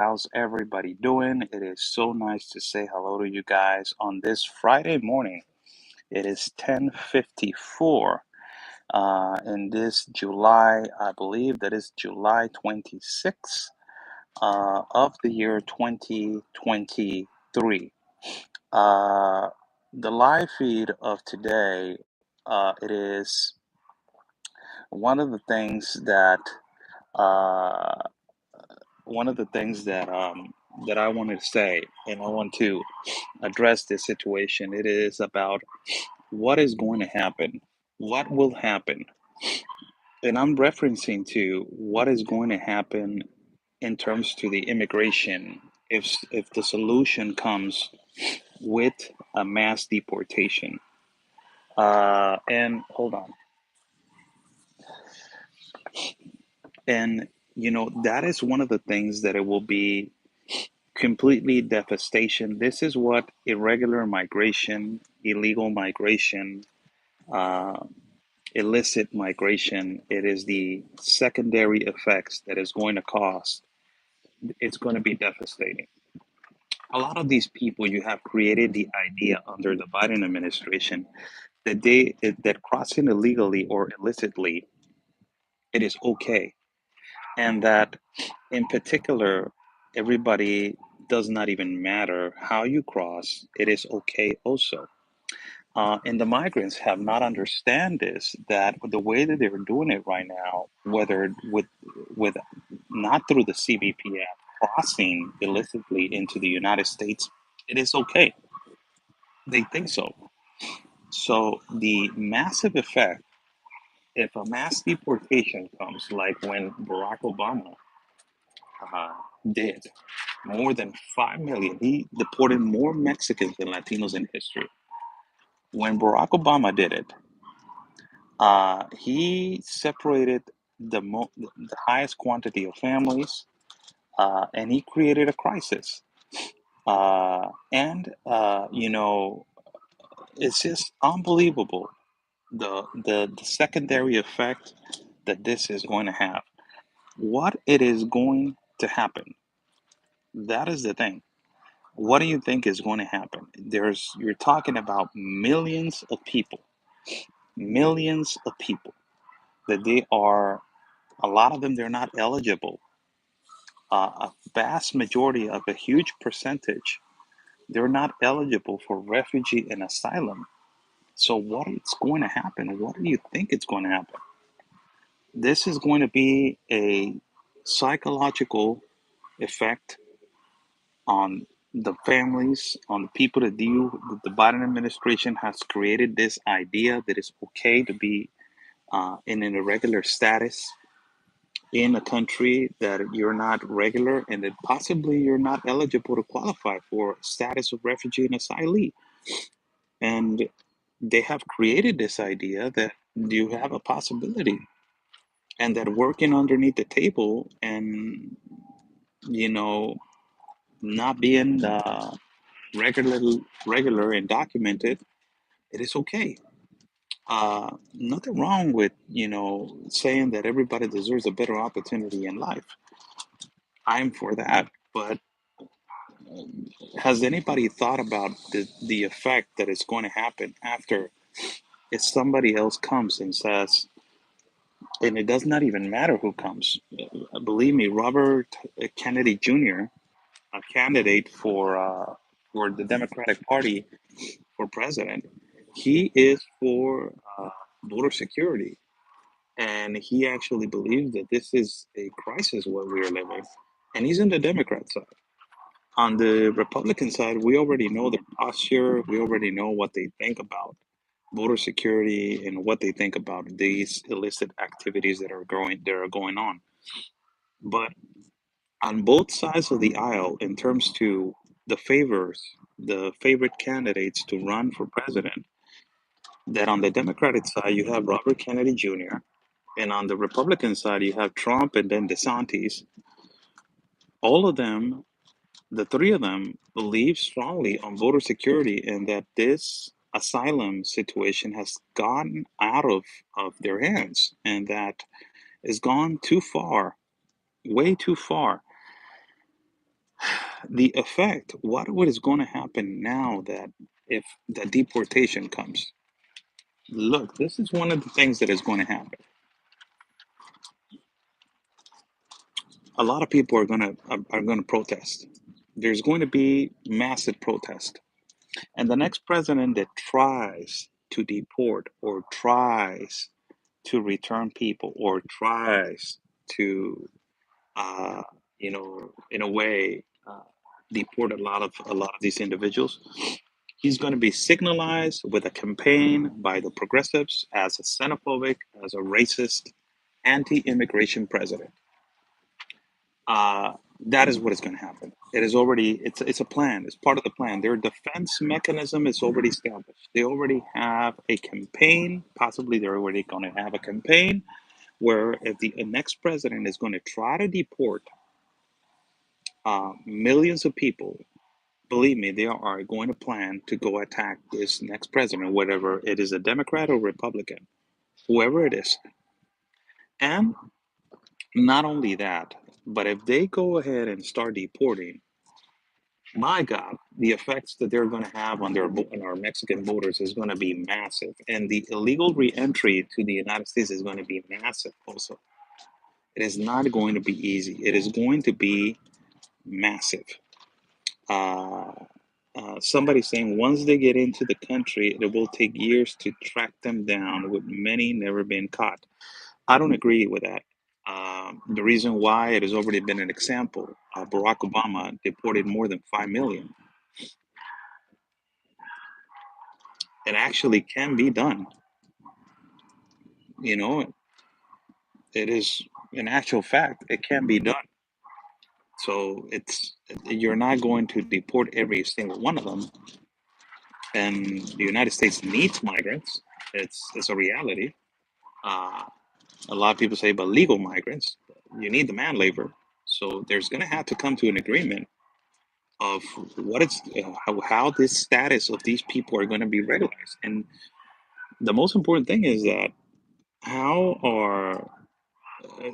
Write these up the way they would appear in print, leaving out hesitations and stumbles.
How's everybody doing? It is so nice to say hello to you guys on this Friday morning. It is 10:54 in this July, I believe that is July 26th of the year 2023. Uh, the live feed of today, it is one of the things that uh, that I wanted to say, and I want to address this situation. It is about what is going to happen, what will happen, and I'm referencing to what is going to happen in terms to the immigration if the solution comes with a mass deportation. And hold on, and that is one of the things that it will be completely devastation. This is what irregular migration, illegal migration, uh, illicit migration, it is the secondary effects that is going to cause. It's going to be devastating. A lot of these people, you have created the idea under the Biden administration that that crossing illegally or illicitly, it is okay, and that in particular, everybody does not even matter how you cross. It is okay also. And the migrants have not understand this, that the way that they're doing it right now, whether with not through the CBP app, crossing illicitly into the United States, it is okay. They think so. So the massive effect, if a mass deportation comes, like when Barack Obama uh, did, more than 5 million, he deported more Mexicans than Latinos in history. When Barack Obama did it, he separated the highest quantity of families, and he created a crisis. And it's just unbelievable the secondary effect that this is going to have. What it is going to happen? That is the thing. What do you think is going to happen? You're talking about millions of people that they are. A lot of them they're not eligible. A vast majority of a huge percentage, they're not eligible for refugee and asylum. So what is going to happen? What do you think is going to happen? This is going to be a psychological effect on the families, on the people that deal. The Biden administration has created this idea that it's okay to be in an irregular status in a country, that you're not regular and that possibly you're not eligible to qualify for status of refugee and asylee. And they have created this idea that you have a possibility, and that working underneath the table and you know not being regular regular and documented, it is okay. Nothing wrong with saying that everybody deserves a better opportunity in life. I'm for that, but has anybody thought about the effect that is going to happen after, if somebody else comes and says, and it does not even matter who comes. Believe me, Robert Kennedy Jr., a candidate for the Democratic Party for president, he is for voter security, and he actually believes that this is a crisis what we are living, and he's in the Democrat side. On the Republican side, we already know their posture. We already know what they think about voter security and what they think about these illicit activities that are going on. But on both sides of the aisle, in terms to the favorite candidates to run for president, that on the Democratic side you have Robert Kennedy Jr., and on the Republican side you have Trump and then DeSantis. All of them, the three of them, believe strongly on voter security, and that this asylum situation has gotten out of their hands, and that has gone too far, way too far. the effect, what is going to happen now that if the deportation comes? Look, this is one of the things that is going to happen. A lot of people are going to protest. There's going to be massive protest, and the next president that tries to deport or tries to return people or tries to uh, in a way, deport a lot of these individuals. He's going to be signalized with a campaign by the progressives as a xenophobic, as a racist, anti-immigration president. Uh, that is what is going to happen. It is already it's a plan. It's part of the plan. Their defense mechanism is already established. They already have a campaign. Possibly they're already going to have a campaign where if the next president is going to try to deport millions of people, believe me, they are going to plan to go attack this next president, whether it is a Democrat or Republican, whoever it is. And not only that, but if they go ahead and start deporting, my God, the effects that they're going to have on our Mexican voters is going to be massive, and the illegal reentry to the United States is going to be massive. Also, it is not going to be easy. It is going to be massive. Uh, somebody saying once they get into the country, it will take years to track them down, with many never been caught. I don't agree with that. The reason why it has already been an example. Barack Obama deported more than 5 million. It actually can be done. You know, it is an actual fact. It can be done. So you're not going to deport every single one of them. And the United States needs migrants. It's a reality. Uh, A lot of people say, but legal migrants, you need the man labor. So there's going to have to come to an agreement of what it's how this status of these people are going to be regularized. And the most important thing is that how are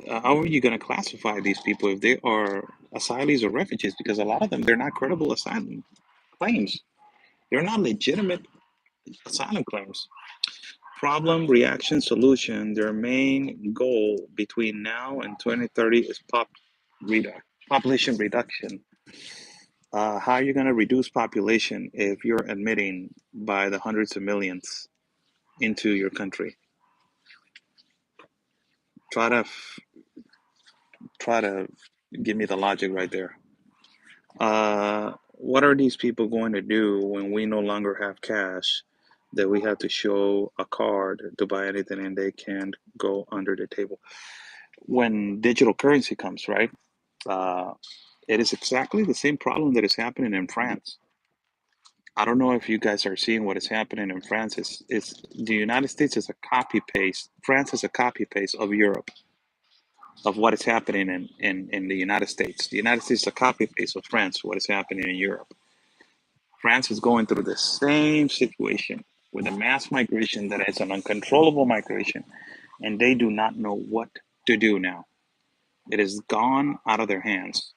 how are you going to classify these people if they are asylees or refugees? Because a lot of them, they're not credible asylum claims. They're not legitimate asylum claims. Problem, reaction, solution. Their main goal between now and 2030 is population reduction. How are you going to reduce population if you're admitting by the hundreds of millions into your country? Try to try to give me the logic right there. What are these people going to do when we no longer have cash? That we have to show a card to buy anything, and they can't go under the table. When digital currency comes, right? Uh, it is exactly the same problem that is happening in France. I don't know if you guys are seeing what is happening in France. Is the United States is a copy paste. France is a copy paste of Europe, of what is happening in the United States. The United States is a copy paste of France, what is happening in Europe. France is going through the same situation with a mass migration that is an uncontrollable migration, and they do not know what to do now. It is gone out of their hands.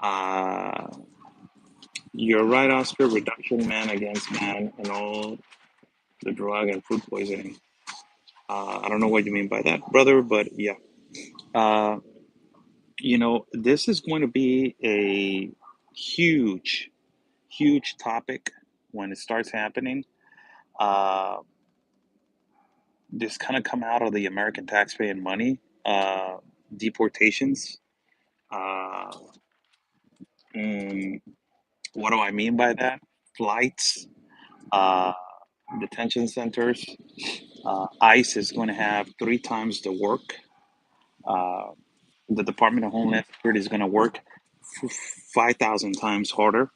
Uh, you're right, Oscar. Reduction man against man and all the drug and food poisoning. I don't know what you mean by that, brother, but yeah. Uh, this is going to be a huge, huge topic when it starts happening. Uh, this kind of come out of the American taxpaying money. Deportations. Uh, mm, what do I mean by that? Flights, uh, detention centers. ICE is going to have 3 times the work. Uh, the Department of Homeland Security is going to work 5,000 times harder.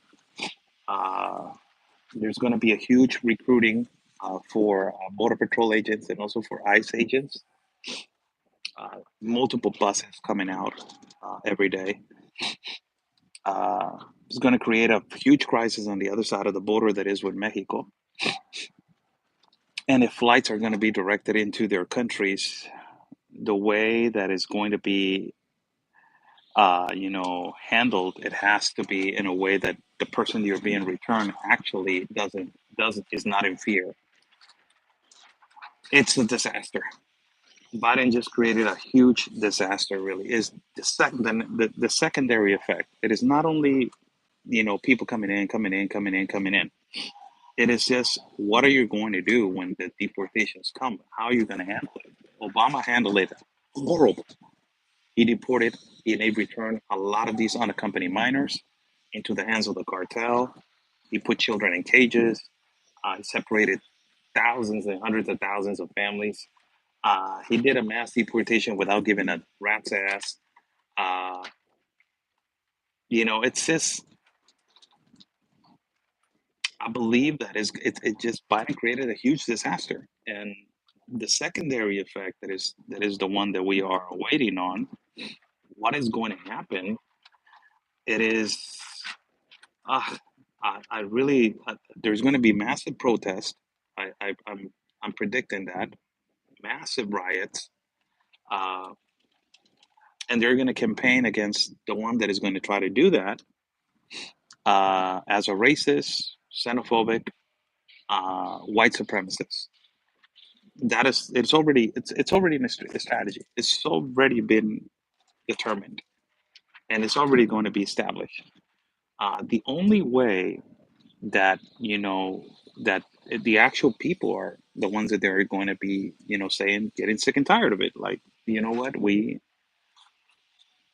Uh, there's going to be a huge recruiting for Border Patrol agents and also for ICE agents. Multiple buses coming out every day. It's going to create a huge crisis on the other side of the border, that is with Mexico. And if flights are going to be directed into their countries, the way that is going to be handled, it has to be in a way that the person you're being returned actually doesn't is not in fear. It's a disaster. Biden just created a huge disaster. Really, is the secondary effect. It is not only people coming in. It is just what are you going to do when the deportations come? How are you going to handle it? Obama handled it horrible. He deported and he returned a lot of these unaccompanied minors into the hands of the cartel. He put children in cages. He separated thousands and hundreds of thousands of families. He did a mass deportation without giving a rat's ass. Uh, it's just I believe that it just Biden created a huge disaster, and the secondary effect that is the one that we are waiting on. What is going to happen? It is uh, I really there's going to be massive protest. I'm predicting that massive riots, uh, and they're going to campaign against the one that is going to try to do that as a racist, xenophobic, white supremacist. That is, it's already in a strategy. It's already been determined, and it's already going to be established. The only way that that the actual people are the ones that they're going to be saying getting sick and tired of it, like what we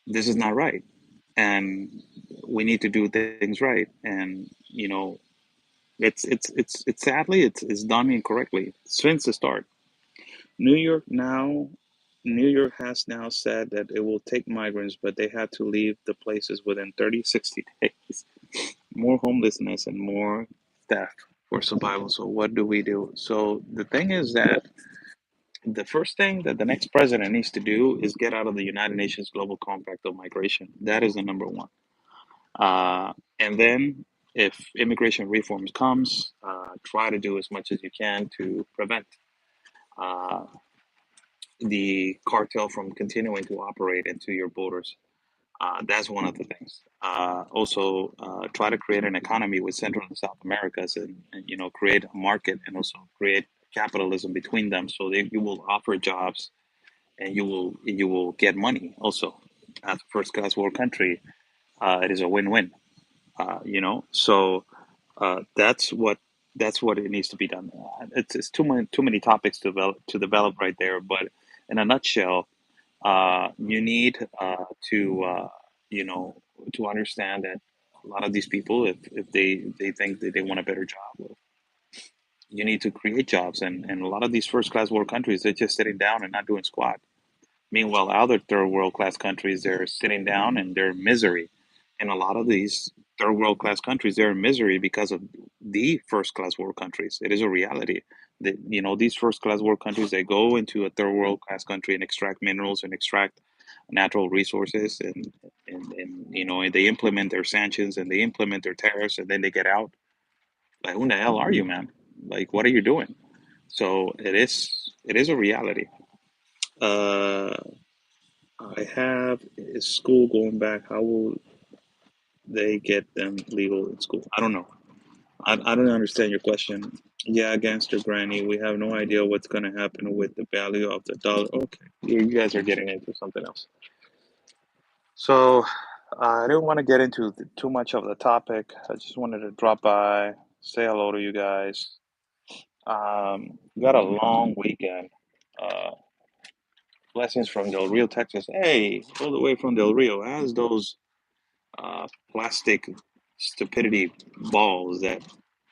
this is not right, and we need to do things right, and it's sadly it's done incorrectly since the start. New York now, New York has now said that it will take migrants, but they have to leave the places within 30, 60 days. More homelessness and more theft for survival. So what do we do? So the thing is that the first thing that the next president needs to do is get out of the United Nations Global Compact of Migration. That is the number one. And then if immigration reforms comes, try to do as much as you can to prevent uh, the cartel from continuing to operate into your borders. That's one of the things. Also, try to create an economy with Central and South Americas, and create a market, and also create capitalism between them, so that you will offer jobs and you will get money. Also, as a first class world country, it is a win-win. So that's what it needs to be done. It's too many topics to develop right there, but in a nutshell, you need to you know to understand that a lot of these people, if they think that they want a better job, well, you need to create jobs, and a lot of these first class world countries, they're just sitting down and not doing squat. Meanwhile, other third world class countries, they're sitting down and they're in misery. And a lot of these third world class countries, they're in misery because of the first class world countries. It is a reality that these first class world countries, they go into a third world class country and extract minerals and extract natural resources, and they implement their sanctions and they implement their tariffs, and then they get out. Like, who the hell are you, man? Like, what are you doing? So it is a reality. Uh, I have is school going back. How will they get them legal in school? I don't know. I don't understand your question. Yeah, gangster granny. We have no idea what's going to happen with the value of the dollar. Okay, you guys are getting into something else. So I didn't want to get into too much of the topic. I just wanted to drop by, say hello to you guys. We got a long weekend. Uh, Blessings from Del Rio, Texas. Hey, all the way from Del Rio. As those plastic stupidity balls that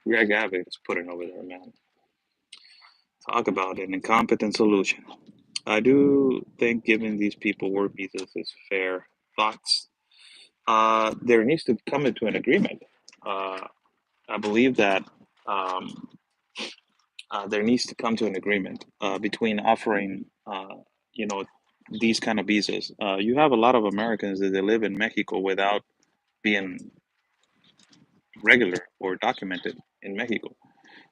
Greg Abbott is putting over there, man. Talk about an incompetent solution. I do think giving these people work visas is fair. Thoughts? There needs to come into an agreement. Uh, I believe that um, there needs to come to an agreement between offering, you know, these kind of visas. You have a lot of Americans that they live in Mexico without being regular or documented in Mexico.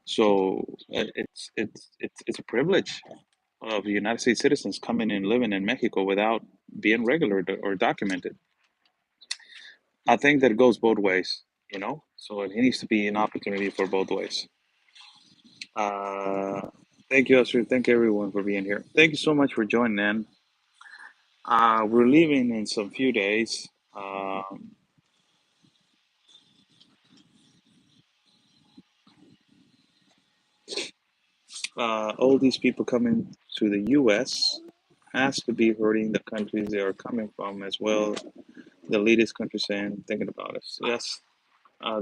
So it's a privilege of United States citizens coming and living in Mexico without being regular or documented. I think that it goes both ways, you know? So it needs to be an opportunity for both ways. Uh, Thank you, Esther. Thank you, everyone, for being here. Thank you so much for joining in. We're leaving in some few days. All these people coming to the U.S. has to be hurting the countries they are coming from as well. The latest country saying, thinking about us. Yes,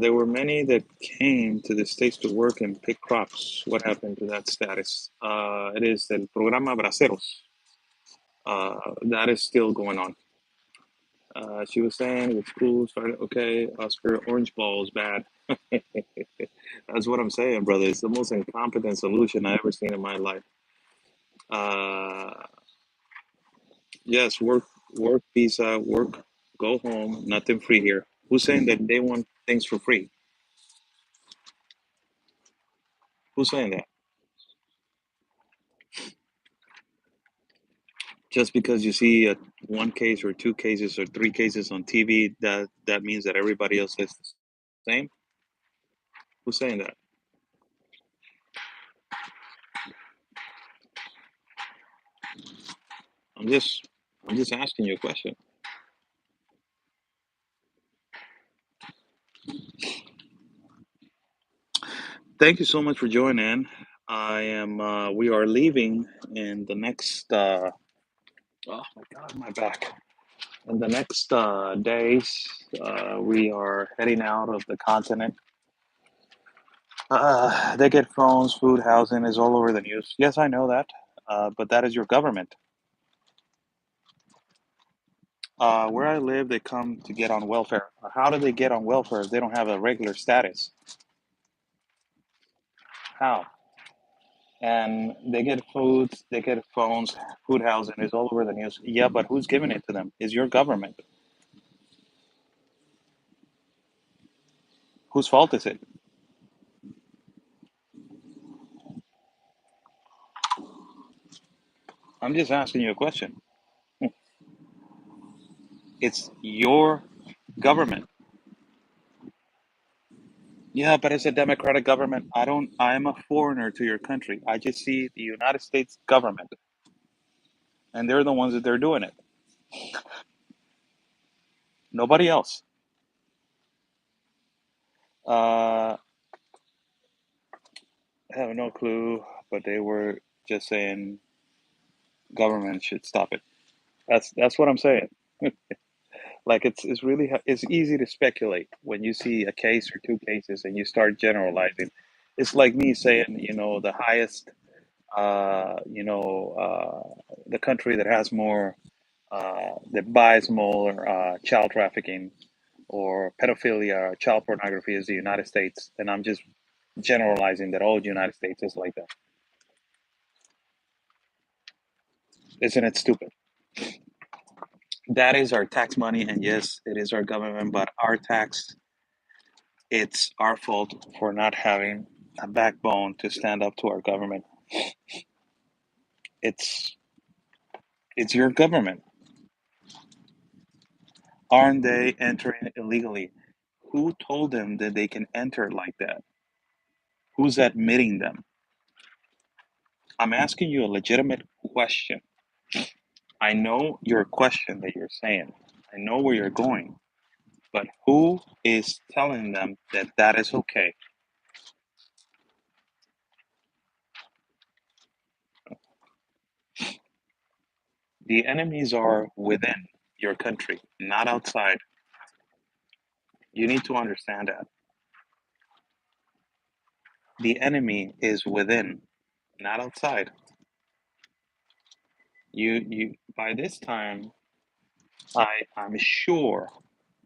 there were many that came to the States to work and pick crops. What happened to that status? It is the Programa Braceros. That is still going on. She was saying with schools, okay, Oscar, orange ball is bad. That's what I'm saying, brother. It's the most incompetent solution I ever seen in my life. Uh, yes, work, visa, work, go home, nothing free here. Who's saying that they want things for free? Who's saying that? Just because you see one case or two cases or three cases on TV, that means that everybody else is the same? Who's saying that? I'm just I'm just asking you a question. Thank you so much for joining. We are leaving in the next, oh my God, my back. In the next days, we are heading out of the continent. They get phones, food, housing is all over the news. Yes, I know that, but that is your government. Where I live, they come to get on welfare. How do they get on welfare if they don't have a regular status? How? And they get food, they get phones, food, housing is all over the news. Yeah, but who's giving it to them? Is your government. Whose fault is it? I'm just asking you a question. It's your government. Yeah, but it's a democratic government. I'm a foreigner to your country. I just see the United States government, and they're the ones that they're doing it. Nobody else. I have no clue, but they were just saying government should stop it. That's what I'm saying. Like it's really it's easy to speculate when you see a case or two cases and you start generalizing. It's like me saying, the highest, the country that has more, that buys more child trafficking or pedophilia or child pornography is the United States, and I'm just generalizing that all the United States is like that. Isn't it stupid? That is our tax money, and yes, it is our government, but our tax, it's our fault for not having a backbone to stand up to our government. It's it's your government. Aren't they entering illegally? Who told them that they can enter like that? Who's admitting them? I'm asking you a legitimate question. I know your question that you're saying. I know where you're going, but who is telling them that that is okay? The enemies are within your country, not outside. You need to understand that. The enemy is within, not outside. You by this time,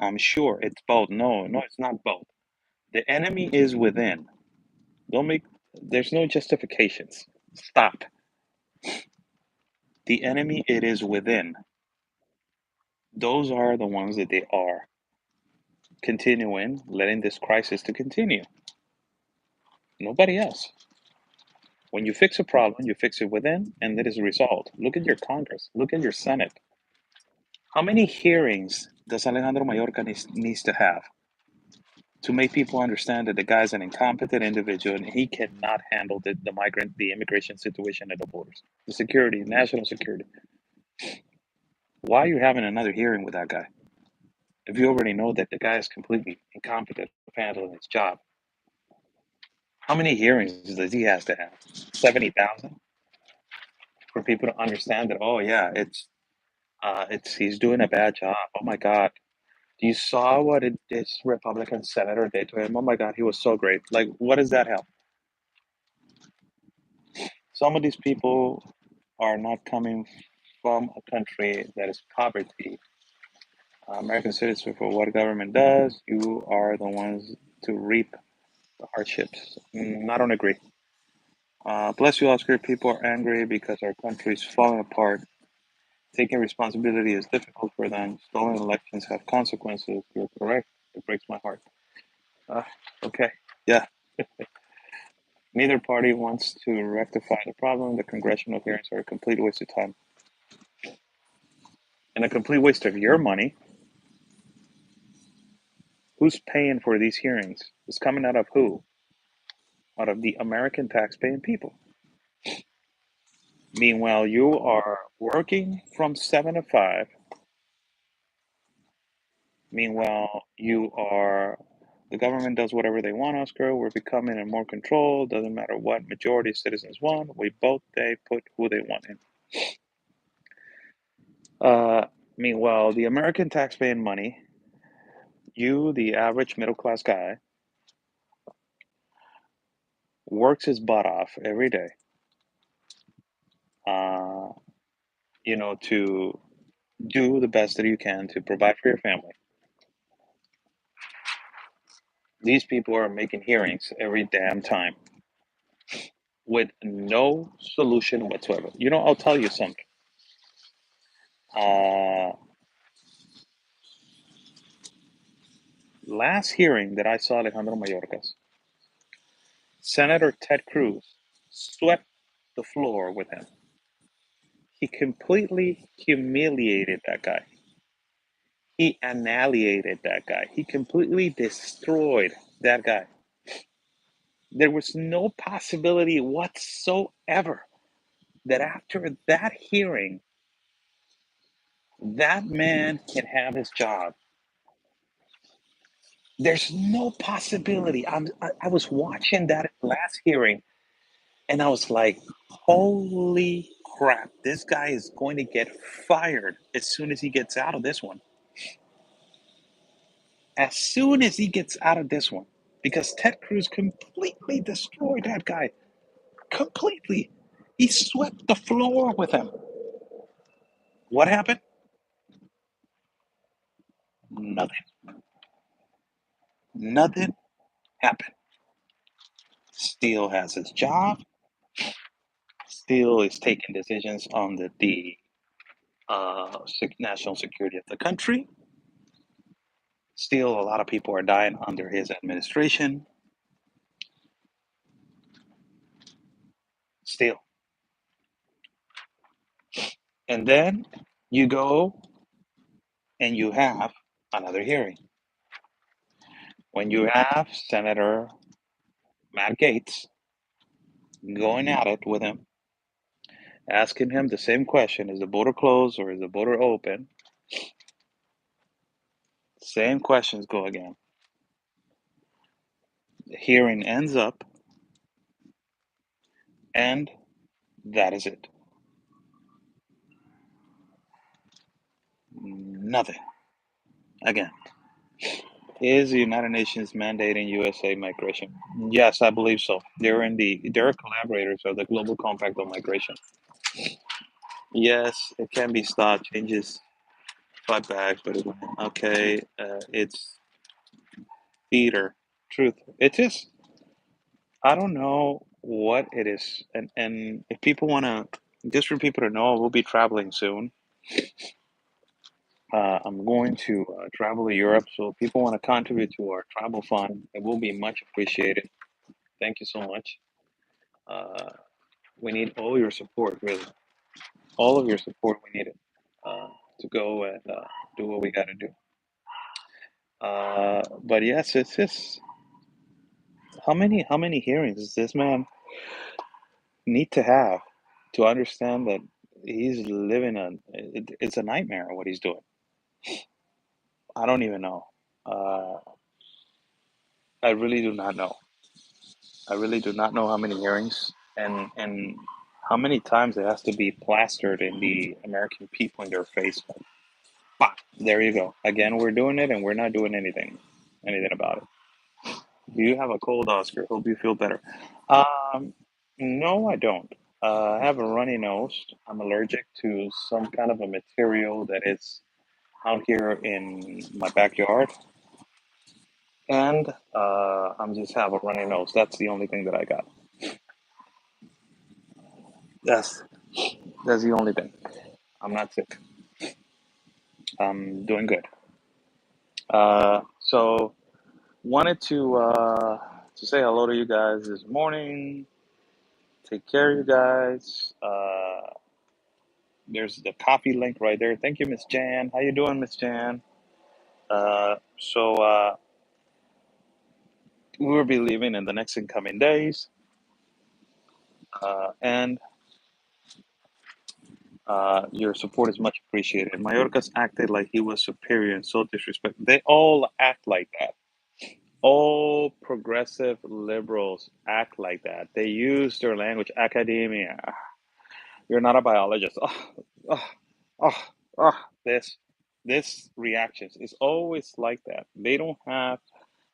I'm sure it's both. No, no, it's not both. The enemy is within. Don't make There's no justifications. Stop. The enemy, it is within. Those are the ones that they are continuing, letting this crisis to continue. Nobody else. When you fix a problem, you fix it within, and it is resolved. Look at your Congress. Look at your Senate. How many hearings does Alejandro Mayorga needs to have to make people understand that the guy's an incompetent individual and he cannot handle the immigration situation at the borders, the security, national security? Why are you having another hearing with that guy if you already know that the guy is completely incompetent of handling his job? How many hearings does he has to have? 70,000 for people to understand that? Oh yeah, it's he's doing a bad job. Oh my God, you saw what this Republican senator did to him. Oh my God, he was so great. Like, what does that help? Some of these people are not coming from a country that is poverty. American citizens, for what government does, you are the ones to reap the hardships. I don't agree. Bless you, Oscar. People are angry because our country is falling apart. Taking responsibility is difficult for them. Stolen elections have consequences. You're correct. It breaks my heart. Uh, okay. Yeah. Neither party wants to rectify the problem. The congressional hearings are a complete waste of time and a complete waste of your money. Who's paying for these hearings? It's coming out of who? Out of the American taxpaying people. Meanwhile, you are working from 7 to 5. Meanwhile, the government does whatever they want, Oscar. We're becoming in more control. Doesn't matter what majority of citizens want. They put who they want in. Uh, Meanwhile, the American taxpaying money, you, the average middle class guy, works his butt off every day, uh, to do the best that you can to provide for your family. These people are making hearings every damn time with no solution whatsoever. I'll tell you something. Uh, Last hearing that I saw Alejandro Mayorkas, Senator Ted Cruz swept the floor with him. He completely humiliated that guy. He annihilated that guy. He completely destroyed that guy. There was no possibility whatsoever that after that hearing, that man can have his job. There's no possibility. I was watching that last hearing and I was like, holy crap, this guy is going to get fired as soon as he gets out of this one. As soon as he gets out of this one. Because Ted Cruz completely destroyed that guy. Completely. He swept the floor with him. What happened? Nothing. Nothing happened. Steele has his job. Steele is taking decisions on the national security of the country. Still, a lot of people are dying under his administration. Still. And then you go and you have another hearing. When you have Senator Matt Gaetz going at it with him, asking him the same question: is the border closed or is the border open? Same questions go again. The hearing ends up, and that is it. Nothing. Again. Is the United Nations mandating USA migration? Yes, I believe so. They're collaborators of the Global Compact on Migration. Yes, it can be stopped. Changes 5 bags, but okay. It's theater. Truth. It is. I don't know what it is, and if people want to, just for people to know, we'll be traveling soon. I'm going to travel to Europe, so if people want to contribute to our travel fund, it will be much appreciated. Thank you so much. Uh, we need all your support, really. All of your support, we need it to go and do what we got to do. But yes, it's just how many hearings does this man need to have to understand that he's living it's a nightmare what he's doing. I don't even know. Uh, I really do not know. I really do not know how many hearings and how many times it has to be plastered in the American people in their face. Bah, there you go. Again, we're doing it and we're not doing anything about it. Do you have a cold, Oscar? Hope you feel better. Um, no, I don't. I have a runny nose. I'm allergic to some kind of a material that is out here in my backyard, and I'm just have a runny nose. That's the only thing that I got. That's that's the only thing. I'm not sick. I'm doing good. So wanted to say hello to you guys this morning. Take care, you guys. There's the coffee link right there. Thank you, Miss Jan. How you doing, Miss Jan? So we will be leaving in the next incoming days, and your support is much appreciated. Mayorkas acted like he was superior and so disrespectful. They all act like that. All progressive liberals act like that. They use their language, academia. You're not a biologist. Oh, oh, oh, oh. This reactions is always like that. They don't have.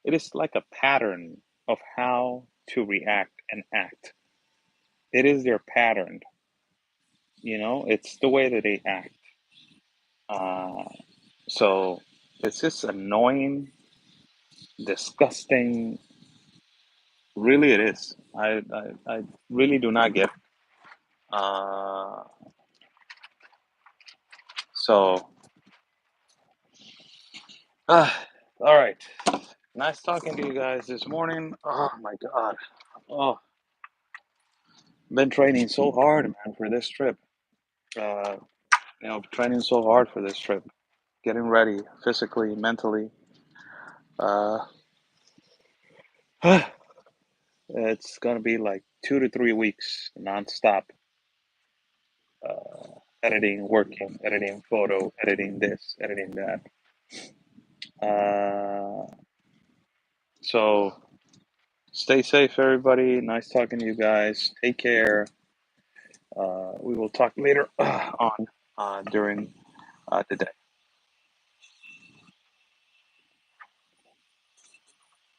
It is like a pattern of how to react and act. It is their pattern. It's the way that they act. Uh, so it's just annoying, disgusting. Really, it is. I really do not get. Uh, so, all right. Nice talking to you guys this morning. Oh my God. Oh, been training so hard, man, for this trip. Uh, training so hard for this trip, getting ready physically, mentally. Uh, it's gonna be like 2 to 3 weeks nonstop, editing, working, editing photo, editing this, editing that. Uh, so stay safe, everybody. Nice talking to you guys. Take care. We will talk later on during the day.